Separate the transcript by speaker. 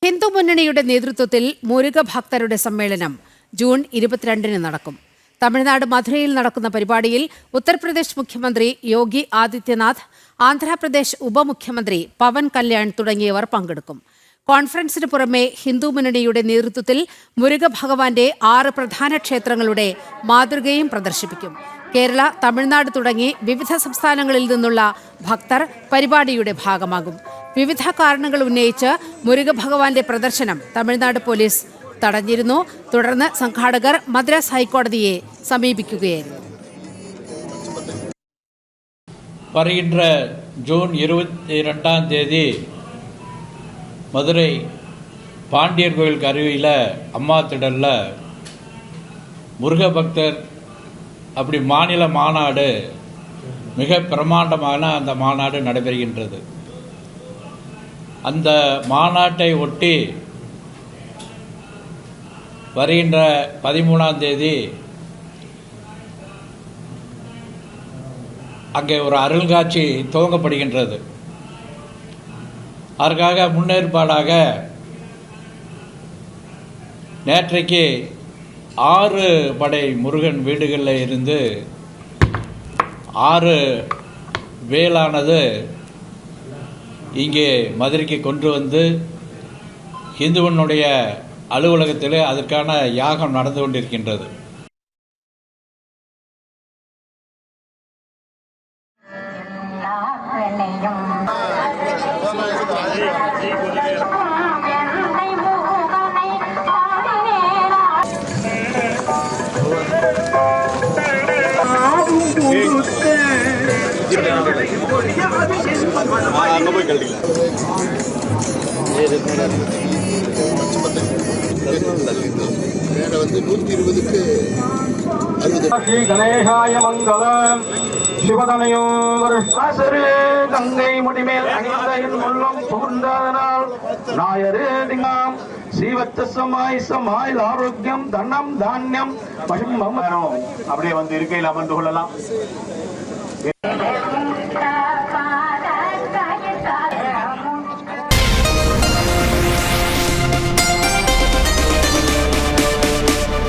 Speaker 1: ഹിന്ദു മുന്നണിയുടെ നേതൃത്വത്തിൽ മുരുക ഭക്തരുടെ സമ്മേളനം ജൂൺ 22 നടക്കും. തമിഴ്നാട് മധുരയിൽ നടക്കുന്ന പരിപാടിയിൽ ഉത്തർപ്രദേശ് മുഖ്യമന്ത്രി യോഗി ആദിത്യനാഥ്, ആന്ധ്രാപ്രദേശ് ഉപമുഖ്യമന്ത്രി പവൻ കല്യാൺ തുടങ്ങിയവർ പങ്കെടുക്കും. കോൺഫറൻസിന് പുറമെ ഹിന്ദു മുന്നണിയുടെ നേതൃത്വത്തിൽ മുരുക ഭഗവാന്റെ 6 പ്രധാന ക്ഷേത്രങ്ങളുടെ മാതൃകയും പ്രദർശിപ്പിക്കും. കേരള, തമിഴ്നാട് തുടങ്ങി വിവിധ സംസ്ഥാനങ്ങളിൽ നിന്നുള്ള ഭക്തർ പരിപാടിയുടെ ഭാഗമാകും. വിവിധ കാരണങ്ങൾ ഉന്നയിച്ച് മുരുക ഭഗവാന്റെ പ്രദർശനം തമിഴ്നാട് പോലീസ് തടഞ്ഞിരുന്നു. തുടർന്ന് സംഘാടകർ മദ്രാസ് ഹൈക്കോടതിയെ സമീപിക്കുകയായിരുന്നു.
Speaker 2: வருகின்ற ஜூன் 22ஆம் தேதி மதுரை பாண்டியர் கோயிலுக்கு அருகில் அம்மா திடலில் முருக பக்தர் அப்படி மாநில மாநாடு மிக பிரமாண்டமான அந்த மாநாடு நடைபெறுகின்றது. அந்த மாநாட்டை ஒட்டி வருகின்ற 13ஆம் தேதி அங்கே ஒரு அருள்காட்சி துவங்கப்படுகின்றது. அதற்காக முன்னேற்பாடாக நேற்றைக்கு 6 படை முருகன் வீடுகளில் இருந்து 6 வேலானது இங்கே மதுரைக்கு கொண்டு வந்து இந்துவனுடைய அலுவலகத்திலே அதற்கான யாகம் நடந்து கொண்டிருக்கின்றது.
Speaker 3: ஸ்ரீ கணேசாய மங்களம். சிவதனையோர் கங்கை முடிமேல் உள்ளம் புகுந்ததனால் நாயரே திங்காம் சீவத்த சமாய் ஆரோக்கியம் தன்னம் தானியம் அப்படியே வந்து இருக்கையில் அமர்ந்து கொள்ளலாம்.